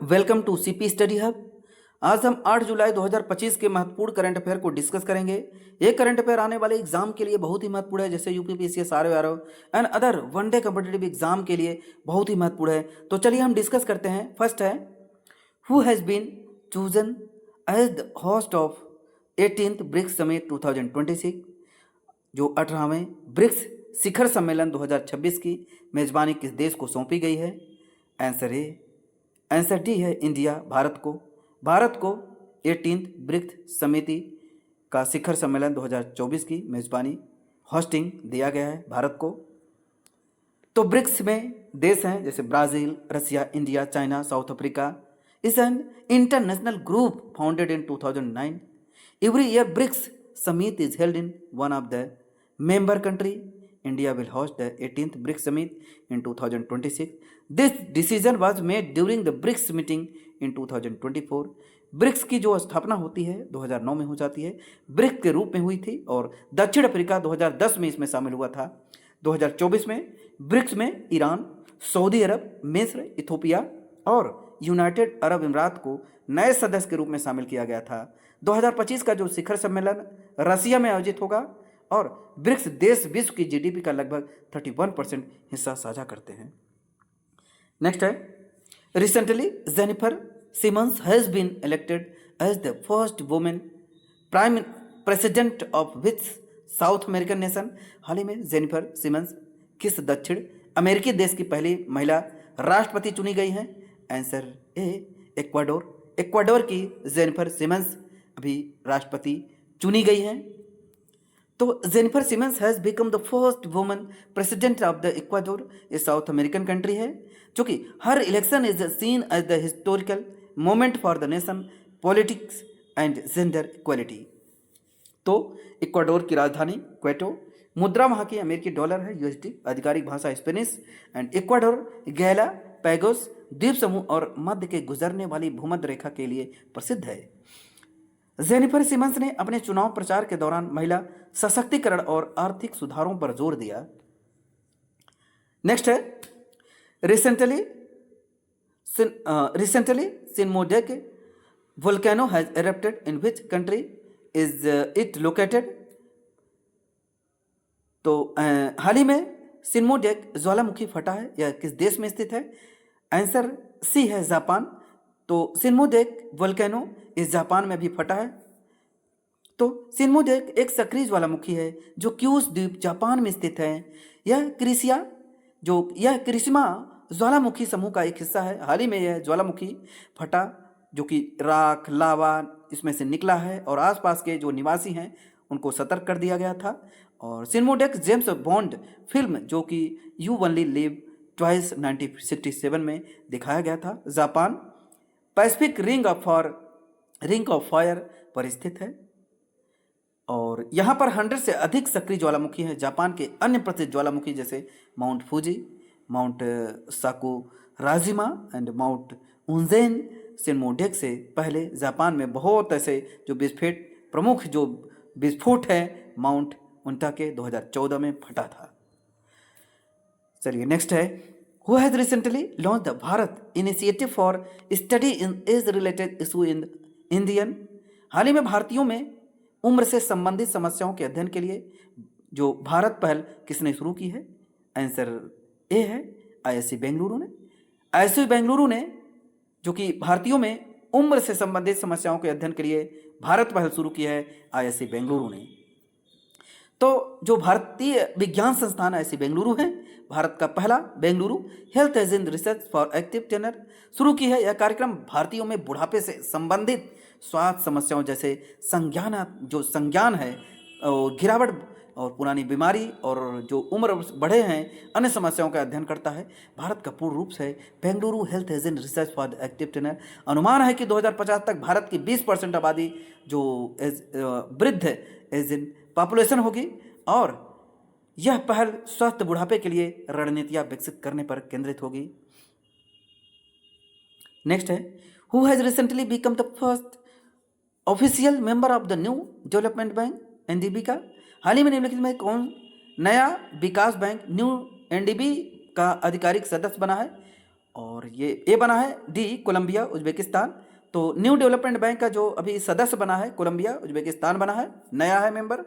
Welcome to CP study hub. आज हम 8 जुलाई 2025 के महत्वपूर्ण करंट अफेयर को डिस्कस करेंगे। ये करंट अफेयर आने वाले एग्जाम के लिए बहुत ही महत्वपूर्ण है, जैसे UPPSC, RO and other one day competitive exam के लिए बहुत ही महत्वपूर्ण है। तो चलिए हम डिस्कस करते हैं। फर्स्ट है, who has been chosen as the host of 18th BRICS summit 2026। जो 18वें ब्रिक्स शिखर सम्मेलन 2026 की मेजबानी किस देश को सौंपी गई है? आंसर डी है इंडिया, भारत को 18th ब्रिक्स समिति का शिखर सम्मेलन 2024 की मेजबानी होस्टिंग दिया गया है भारत को। तो ब्रिक्स में देश हैं जैसे Brazil, Russia, India, China, South Africa. Is an international group founded in 2009। Every year BRICS summit is held in one of the member country. India will host the 18th BRICS summit in 2026. This decision was made during the BRICS meeting in 2024. BRICS की जो स्थापना होती है 2009 में हो जाती है, BRICS के रूप में हुई थी और दक्षिण अफ्रीका 2010 में इसमें शामिल हुआ था। 2024 में ब्रिक्स में ईरान, सऊदी अरब, मिस्र, इथोपिया और यूनाइटेड अरब अमीरात को नए सदस्य के रूप में शामिल किया गया था। 2025 का जो शिखर सम्मेलन रसिया में आयोजित होगा और ब्रिक्स देश विश्व की जीडीपी का लगभग 31% हिस्सा साझा करते हैं। नेक्स्ट है, recently Jennifer Simmons has been elected as the first women prime president of which South American nation. हाल ही में जेनिफर सिमन्स किस दक्षिण अमेरिकी देश की पहली महिला राष्ट्रपति चुनी गई हैं? आंसर ए, इक्वाडोर की जेनिफर सिमन्स अभी राष्ट्रपति चुनी गई हैं। तो Jennifer Simmons has become the first woman president of the Ecuador. ये साउथ अमेरिकन कंट्री है, जो कि हर election is seen as the historical moment for the nation, politics and gender equality. तो इक्वाडोर की राजधानी क्वेटो, मुद्रा वहाँ की अमेरिकी डॉलर है, यूएसडी, आधिकारिक भाषा स्पेनिश एंड इक्वाडोर गैला पैगोस द्वीप समूह और मध्य के गुजरने वाली भूमध्य रेखा के लिए प्रसिद्ध है। जेनिफर सिमन्स ने अपने चुनाव प्रचार के दौरान महिला सशक्तिकरण और आर्थिक सुधारों पर जोर दिया। नेक्स्ट है, recently Shinmoedake volcano has erupted in which country is it located. तो हाल ही में सिनमोडेक ज्वालामुखी फटा है, यह किस देश में स्थित है? आंसर सी है, जापान। तो सिनमोडेक वोल्केनो इस जापान में भी फटा है। तो सिनमोडेक एक सक्रिय ज्वालामुखी है जो क्यूस द्वीप जापान में स्थित है। यह क्रिशिमा ज्वालामुखी समूह का एक हिस्सा है। हाल ही में यह ज्वालामुखी फटा, जो कि राख लावा इसमें से निकला है और आसपास के जो निवासी हैं उनको सतर्क कर दिया गया था। और सिनमोडेक जेम्स बॉन्ड फिल्म, जो कि यू ओनली लिव ट्वाइस 1967 में दिखाया गया था, Japan Pacific ring of fire पर स्थित है। और यहाँ पर 100 से अधिक सक्रिय ज्वालामुखी हैं। जापान के अन्य प्रसिद्ध ज्वालामुखी जैसे mount Fuji, mount Sakurajima and mount Unzen. Shinmoedake से पहले जापान में बहुत ऐसे जो प्रमुख जो विस्फोट है माउंट उनटा के 2014 में फटा था। चलिए नेक्स्ट है, who has recently launched the Bharat initiative for study in age related issue in Indian. हाल ही में भारतीयों में उम्र से संबंधित समस्याओं के अध्ययन के लिए जो भारत पहल किसने शुरू की है? आंसर ए है, आईआईसी बेंगलुरु ने। आईआईसी बेंगलुरु ने, जो कि भारतीयों में उम्र से संबंधित समस्याओं के अध्ययन के लिए भारत पहल शुरू की है, आईआईसी बेंगलुरु ने। तो जो भारतीय विज्ञान संस्थान आईआईसी बेंगलुरु है, भारत का पहला Bengaluru health age in research for active tenor शुरू की है। यह कार्यक्रम भारतीयों में बुढ़ापे से संबंधित स्वास्थ्य समस्याओं जैसे संज्ञान है और गिरावट और पुरानी बीमारी और जो उम्र बढ़े हैं अन्य समस्याओं का अध्ययन करता है। भारत का पूर्ण रूप से Bengaluru health age in research for active tenor. अनुमान है कि 2050 तक भारत की 20% आबादी जो वृद्ध एज इन पॉपुलेशन होगी और यह पहल स्वस्थ बुढ़ापे के लिए रणनीतियां विकसित करने पर केंद्रित होगी। नेक्स्ट है, who has recently become the first official member of the new development bank NDB का। हाल ही में निम्नलिखित में कौन नया विकास बैंक न्यू एनडीबी का आधिकारिक सदस्य बना है? और ये बना है डी कोलंबिया उज्बेकिस्तान। तो न्यू डेवलपमेंट बैंक का जो अभी सदस्य बना है कोलंबिया उज्बेकिस्तान बना है, नया है मेंबर।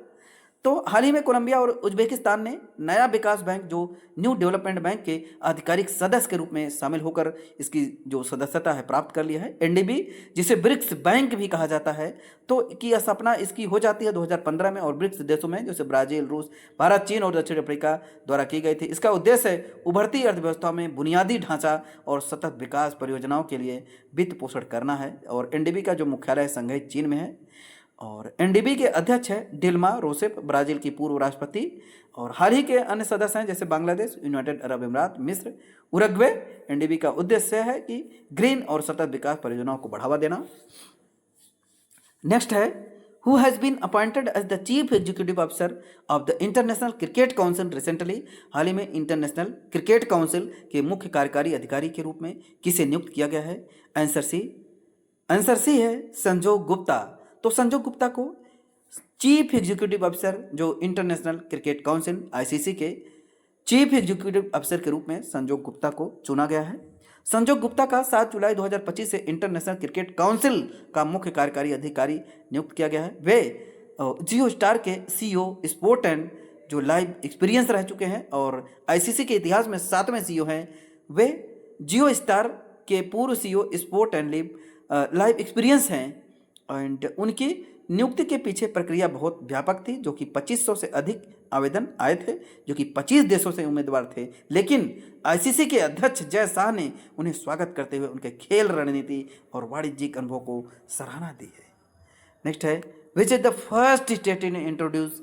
तो हाल ही में कोलंबिया और उज्बेकिस्तान ने नया विकास बैंक जो न्यू डेवलपमेंट बैंक के आधिकारिक सदस्य के रूप में शामिल होकर इसकी जो सदस्यता है प्राप्त कर लिया है। एनडीबी जिसे ब्रिक्स बैंक भी कहा जाता है, तो की स्थापना इसकी हो जाती है 2015 में और ब्रिक्स देशों में जैसे ब्राजील, रूस, भारत, चीन और दक्षिण अफ्रीका द्वारा की गई थी। इसका उद्देश्य है उभरती अर्थव्यवस्था में बुनियादी ढांचा और सतत विकास परियोजनाओं के लिए वित्त पोषण करना है। और एनडीबी का जो मुख्यालय संघाई चीन में है और एनडीबी के अध्यक्ष है डिल्मा रोसेफ, ब्राजील की पूर्व राष्ट्रपति। और हाल ही के अन्य सदस्य हैं जैसे बांग्लादेश, यूनाइटेड अरब अमीरात, मिस्र, उरुग्वे। एनडीबी का उद्देश्य है कि ग्रीन और सतत विकास परियोजनाओं को बढ़ावा देना। नेक्स्ट है who has been appointed as the chief executive officer of the international cricket council recently. हाल ही में इंटरनेशनल क्रिकेट काउंसिल के मुख्य कार्यकारी अधिकारी के रूप में किसे नियुक्त किया गया है? आंसर सी है संजोग गुप्ता। तो संजोग गुप्ता को चीफ एग्जीक्यूटिव ऑफिसर जो इंटरनेशनल क्रिकेट काउंसिल आईसीसी के चीफ एग्जीक्यूटिव ऑफिसर के रूप में संजोग गुप्ता को चुना गया है। संजोग गुप्ता का 7 जुलाई 2025 से इंटरनेशनल क्रिकेट काउंसिल का मुख्य कार्यकारी अधिकारी नियुक्त किया गया है। वे जियो स्टार के सीईओ स्पोर्ट एंड जो लाइव एक्सपीरियंस रह चुके हैं और आईसीसी के इतिहास में 7वें सीईओ हैं। वे जियो स्टार के पूर्व CEO sport and live experience हैं। एंड उनकी नियुक्ति के पीछे प्रक्रिया बहुत व्यापक थी, जो कि 2500 से अधिक आवेदन आए थे, जो कि 25 देशों से उम्मीदवार थे। लेकिन आईसीसी के अध्यक्ष जय शाह ने उन्हें स्वागत करते हुए उनके खेल रणनीति और वाणिज्यिक अनुभव को सराहना दी है। नेक्स्ट है which is the first state in introduce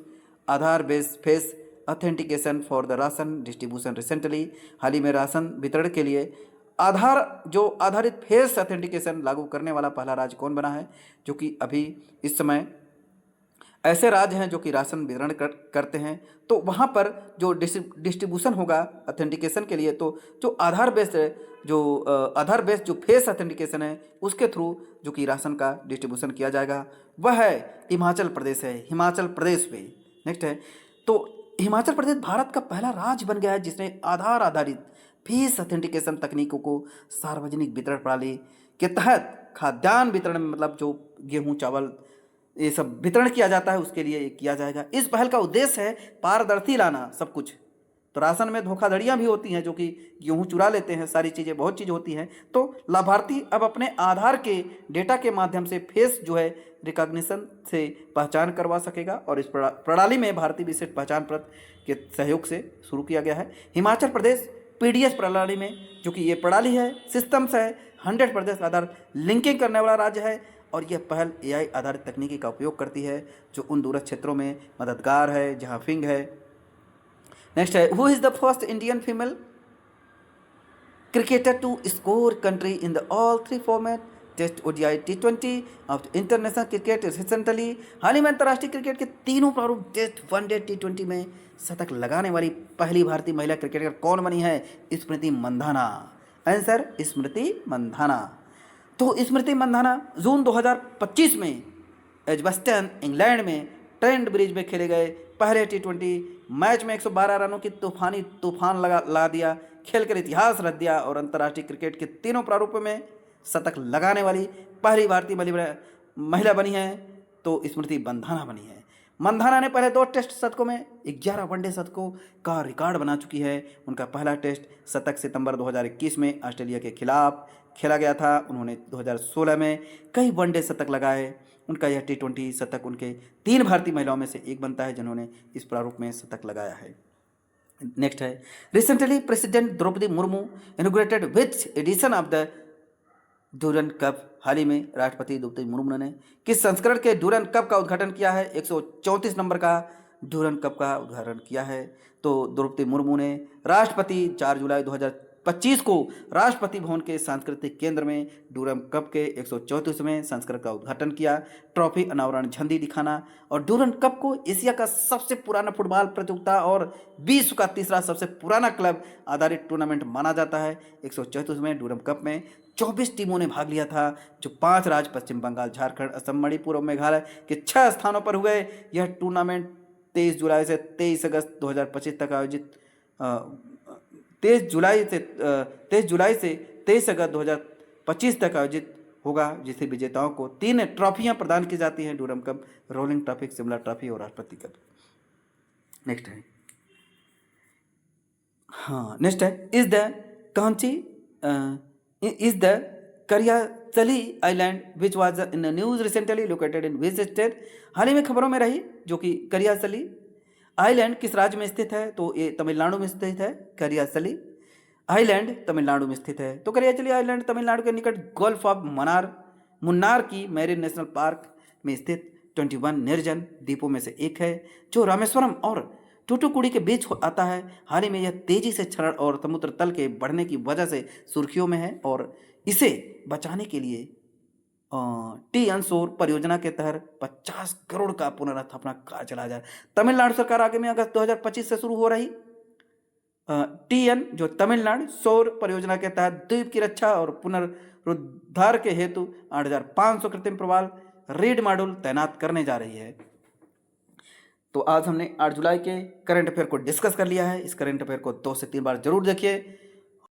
Aadhaar based face authentication for the ration distribution recently. हाल ही में राशन वितरण के लिए आधार जो आधारित फेस ऑथेंटिकेशन लागू करने वाला पहला राज्य कौन बना है? जो कि अभी इस समय ऐसे राज्य हैं जो कि राशन वितरण करते हैं, तो वहाँ पर जो डिस्ट्रीब्यूशन होगा ऑथेंटिकेशन के लिए, तो जो आधार बेस्ड जो फेस ऑथेंटिकेशन है उसके थ्रू जो कि राशन का डिस्ट्रीब्यूशन किया जाएगा वह है हिमाचल प्रदेश है, हिमाचल प्रदेश में। नेक्स्ट है तो हिमाचल प्रदेश भारत का पहला राज्य बन गया है जिसने आधार आधारित फेस ऑथेंटिकेशन तकनीकों को सार्वजनिक वितरण प्रणाली के तहत खाद्यान्न वितरण में, मतलब जो गेहूं, चावल ये सब वितरण किया जाता है उसके लिए किया जाएगा। इस पहल का उद्देश्य है पारदर्शी लाना सब कुछ। तो राशन में धोखाधड़ियाँ भी होती हैं, जो कि गेहूं चुरा लेते हैं, सारी चीज़ें बहुत चीज़ होती हैं। तो लाभार्थी अब अपने आधार के डेटा के माध्यम से फेस जो है रिकॉग्निशन से पहचान करवा सकेगा और इस प्रणाली में भारतीय विशिष्ट पहचान पत्र के सहयोग से शुरू किया गया है। हिमाचल प्रदेश पीडीएस प्रणाली में जो कि ये प्रणाली है, सिस्टम्स है, 100% आधार लिंकिंग करने वाला राज्य है और यह पहल एआई आधारित तकनीकी का उपयोग करती है जो उन दूरस्थ क्षेत्रों में मददगार है जहां फिंग है। नेक्स्ट है who is the first Indian female cricketer to score country in the all 3 format test, ODI, टी20 ऑफ इंटरनेशनल क्रिकेट रिसेंटली। हाल ही में अंतर्राष्ट्रीय क्रिकेट के तीनों प्रारूप टेस्ट, वनडे, टी20 में शतक लगाने वाली पहली भारतीय महिला क्रिकेटर कौन बनी है? स्मृति मंधाना। आंसर स्मृति मंधाना। तो स्मृति मंधाना जून 2025 में एजबस्टन इंग्लैंड में ट्रेंट ब्रिज में खेले गए पहले टी20 मैच में 112 रनों की तूफान ला दिया, खेलकर इतिहास रच दिया और अंतर्राष्ट्रीय क्रिकेट के तीनों प्रारूपों में शतक लगाने वाली पहली भारतीय महिला बनी है। तो स्मृति मंधाना बनी है। मंधाना ने पहले 2 टेस्ट शतकों में 11 वनडे शतकों का रिकॉर्ड बना चुकी है। उनका पहला टेस्ट शतक सितंबर 2021 में ऑस्ट्रेलिया के खिलाफ खेला गया था। उन्होंने 2016 में कई वनडे शतक लगाए। उनका यह टी20 शतक उनके 3 भारतीय महिलाओं में से एक बनता है जिन्होंने इस प्रारूप में शतक लगाया है। नेक्स्ट है recently president Droupadi Murmu inaugurated which edition of the Durand cup. हाल ही में राष्ट्रपति द्रौपदी मुर्मू ने किस संस्करण के डूरन कप का उद्घाटन किया है? 134 नंबर का डूरन कप का उद्घाटन किया है। तो द्रौपदी मुर्मू ने राष्ट्रपति 4 जुलाई 2025 को राष्ट्रपति भवन के सांस्कृतिक केंद्र में डूरन कप के 134वें संस्करण का उद्घाटन किया। ट्रॉफी अनावरण, झंडी दिखाना और डूरन कप को एशिया का सबसे पुराना फुटबॉल प्रतियोगिता और विश्व का तीसरा सबसे पुराना क्लब आधारित टूर्नामेंट माना जाता है। 134वें डूरन कप में 24 टीमों ने भाग लिया था, जो 5 राज्य पश्चिम बंगाल, झारखंड, असम, मणिपुर और मेघालय के 6 स्थानों पर हुए। यह टूर्नामेंट 23 जुलाई से 23 अगस्त 2025 तक आयोजित 23 जुलाई से 23 अगस्त 2025 तक आयोजित होगा, जिसे विजेताओं को 3 ट्रॉफियां प्रदान की जाती हैं, Durand cup, rolling trophy, Shimla trophy और राष्ट्रपति कप। नेक्स्ट है, हाँ नेक्स्ट है, is the Kariyachalli island which was in news recently located in which state. हाल ही में खबरों में रही जो कि करियाचली आइलैंड किस राज्य में स्थित है, तो ये तमिलनाडु में स्थित है। करियाचली आइलैंड तमिलनाडु में स्थित है। तो करियाचली आइलैंड तमिलनाडु के निकट गोल्फ ऑफ मुन्नार की मैरीन नेशनल पार्क में स्थित 21 निर्जन द्वीपों में से एक है, जो रामेश्वरम और टूटुकुड़ी के बीच आता है। हाल ही में यह तेजी से क्षरण और समुद्र तल के बढ़ने की वजह से सुर्खियों में है और इसे बचाने के लिए टी अनशोर परियोजना के तहत 50 करोड़ का पुनर्स्थापना कार्य चलाया जाए। तमिलनाडु सरकार आगे में अगस्त 2025 से शुरू हो रही टीएन जो तमिलनाडु सौर परियोजना के तहत द्वीप की रक्षा और पुनरुद्धार के हेतु 8,500 कृत्रिम प्रवाल रीड मॉड्यूल तैनात करने जा रही है। तो आज हमने 8 जुलाई के करंट अफेयर को डिस्कस कर लिया है। इस करंट अफेयर को 2 से 3 बार जरूर देखिए।